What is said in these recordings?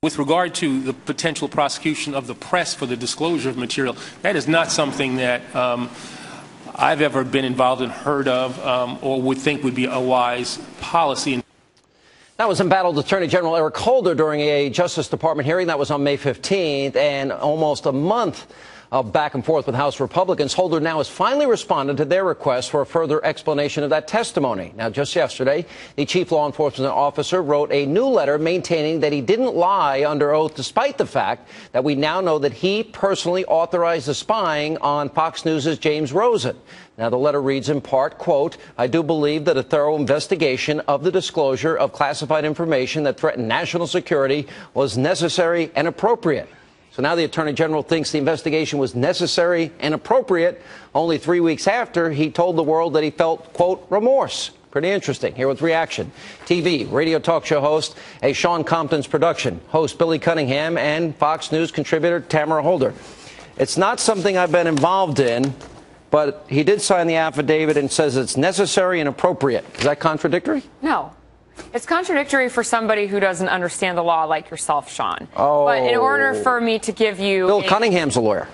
With regard to the potential prosecution of the press for the disclosure of material, that is not something that I've ever been involved in, heard of, or would think would be a wise policy. That was embattled Attorney General Eric Holder during a Justice Department hearing that was on May 15th, and almost a month of back and forth with House Republicans. Holder now has finally responded to their request for a further explanation of that testimony. Now, just yesterday, the chief law enforcement officer wrote a new letter maintaining that he didn't lie under oath, despite the fact that we now know that he personally authorized the spying on Fox News' James Rosen. Now, the letter reads in part, quote, I do believe that a thorough investigation of the disclosure of classified information that threatened national security was necessary and appropriate. So now the Attorney General thinks the investigation was necessary and appropriate only 3 weeks after he told the world that he felt, quote, remorse. Pretty interesting. Here with reaction. TV, radio talk show host, a Sean Compton's production, host Billy Cunningham, and Fox News contributor Tamara Holder. It's not something I've been involved in, but he did sign the affidavit and says it's necessary and appropriate. Is that contradictory? No. It's contradictory for somebody who doesn't understand the law like yourself, Sean. Oh. But in order for me to give you... Bill Cunningham's a lawyer.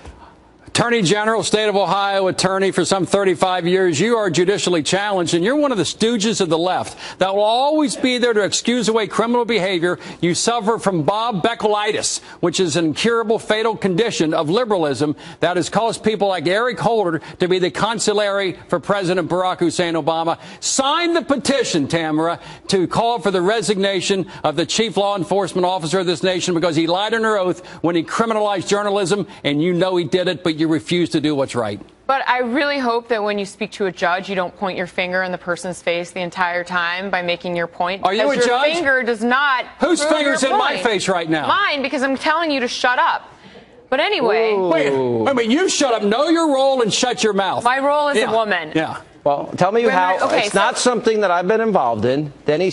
Attorney General, State of Ohio attorney for some 35 years. You are judicially challenged, and you're one of the stooges of the left that will always be there to excuse away criminal behavior. You suffer from Bob Beckelitis, which is an incurable, fatal condition of liberalism that has caused people like Eric Holder to be the consigliere for President Barack Hussein Obama. Sign the petition, Tamara, to call for the resignation of the chief law enforcement officer of this nation because he lied under oath when he criminalized journalism, and you know he did it, but you refuse to do what's right. But I really hope that when you speak to a judge, you don't point your finger in the person's face the entire time by making your point. Are you a judge? Your finger does not. Whose finger's in my face right now? Mine, because I'm telling you to shut up. But anyway. Wait a minute. You shut up. Know your role and shut your mouth. My role as a woman. Yeah. Well, tell me how. Okay, it's not something that I've been involved in. Then he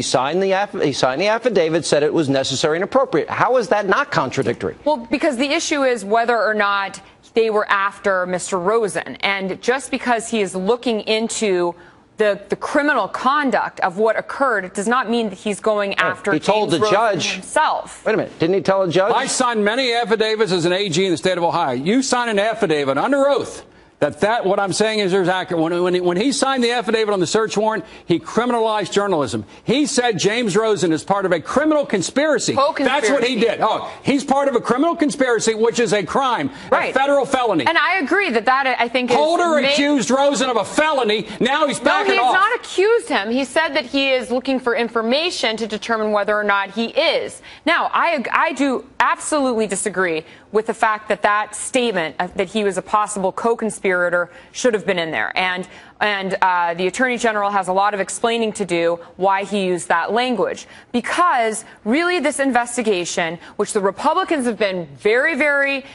signed the affidavit, said it was necessary and appropriate. How is that not contradictory? Well, because the issue is whether or not they were after Mr. Rosen. And just because he is looking into the criminal conduct of what occurred, it does not mean that he's going after James Rosen himself. Wait a minute. Didn't he tell the judge? I signed many affidavits as an AG in the state of Ohio. You sign an affidavit under oath that what I'm saying is accurate. When he signed the affidavit on the search warrant, he criminalized journalism. He said James Rosen is part of a criminal conspiracy. That's what he did. Oh, he's part of a criminal conspiracy, which is a crime, a federal felony. And I agree that I think Holder accused Rosen of a felony. Now he's backing off. No, he has not accused him. He said that he is looking for information to determine whether or not he is. Now, I do absolutely disagree with the fact that that statement that he was a possible co-conspirator should have been in there. And the Attorney General has a lot of explaining to do why he used that language. Because really this investigation, which the Republicans have been very, very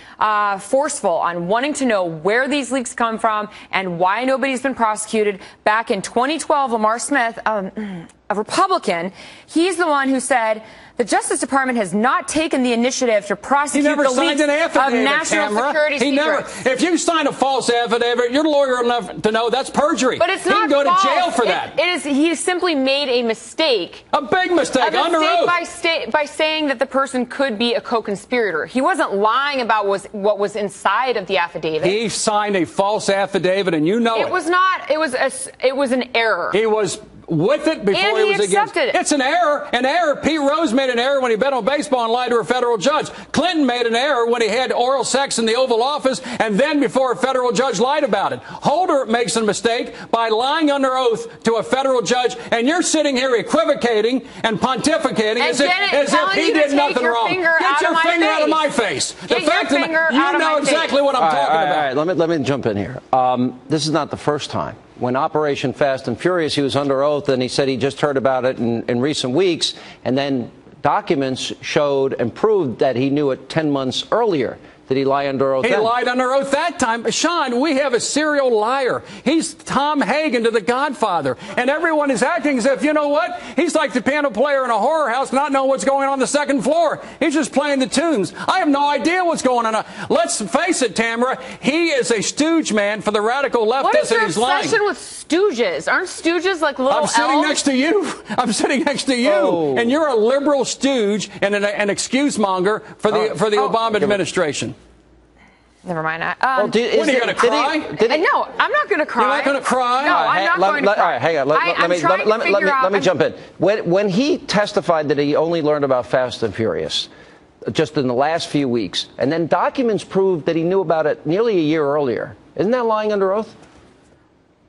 forceful on wanting to know where these leaks come from and why nobody's been prosecuted. Back in 2012, Lamar Smith, a Republican, he's the one who said the Justice Department has not taken the initiative to prosecute the leaks of national security secrets. If you sign a false affidavit, you're lawyer enough to know that's perjury. But it's not He can go false. to jail for that. He simply made a mistake. A big mistake, under oath. By saying that the person could be a co-conspirator. He wasn't lying about what was inside of the affidavit. He signed a false affidavit, and you know it. It was not. It was an error. He was with it before and he was against it. It's an error. An error. Pete Rose made an error when he bet on baseball and lied to a federal judge. Clinton made an error when he had oral sex in the Oval Office and then before a federal judge lied about it. Holder makes a mistake by lying under oath to a federal judge, and you're sitting here equivocating and pontificating as if he did nothing wrong. Get your finger out of my face. The fact that you know exactly what I'm talking about. All right, let me jump in here. This is not the first time. When Operation Fast and Furious, he was under oath, and he said he just heard about it in recent weeks, and then documents showed and proved that he knew it 10 months earlier. Did he lie under oath then? He lied under oath that time. Sean, we have a serial liar. He's Tom Hagen to The Godfather. And everyone is acting as if, you know what? He's like the piano player in a horror house not knowing what's going on the second floor. He's just playing the tunes. I have no idea what's going on. Let's face it, Tamara. He is a stooge man for the radical leftists, and he's lying. What is your obsession with stooges. Aren't stooges like little I'm sitting elves? next to you. I'm sitting next to you. Oh. And you're a liberal stooge and an excuse monger for the Obama administration. Never mind. What are you going to cry? No, I'm not going to cry. You're not going to cry? No, I'm not going to cry. All right, hang on. Let me jump in. When he testified that he only learned about Fast and Furious just in the last few weeks, and then documents proved that he knew about it nearly a year earlier, isn't that lying under oath?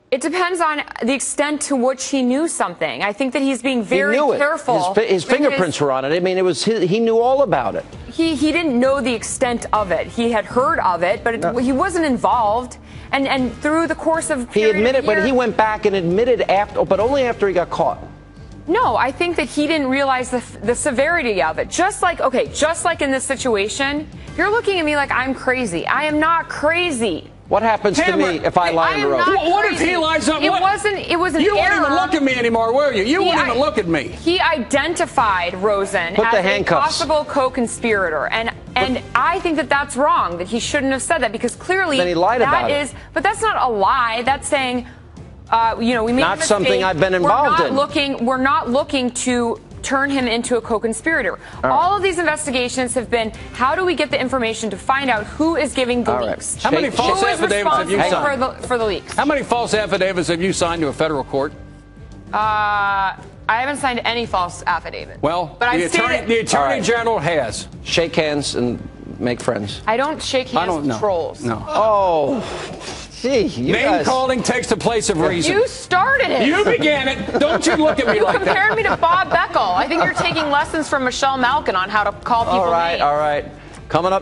It depends on the extent to which he knew something. I think that he's being very careful. His fingerprints were on it. I mean, he knew all about it. He didn't know the extent of it. He had heard of it, but he wasn't involved. And through the course of he admitted, but he went back and admitted after, but only after he got caught. No, I think that he didn't realize the severity of it. Just like in this situation, you're looking at me like I'm crazy. I am not crazy. What happens to me if I lie under oath? What if he lies up? It was an error. You wouldn't even look at me anymore, were you? You wouldn't even look at me. He identified Rosen as a possible co-conspirator, and I think that that's wrong. That he shouldn't have said that, because clearly then he lied about it. But that's not a lie. That's saying, we made a mistake. Not something I've been involved in. We're not looking to turn him into a co-conspirator. All of these investigations have been, how do we get the information to find out who is giving the leaks? How many false affidavits have you signed? For the leaks? How many false affidavits have you signed to a federal court? I haven't signed any false affidavit. Well, the attorney general has. Shake hands and make friends. I don't shake hands with trolls. No. Oh. Gee, Name calling takes the place of reason. You started it. You began it. Don't you look at me like that. You compared me to Bob Beckel. I think you're taking lessons from Michelle Malkin on how to call people names. All right. Coming up.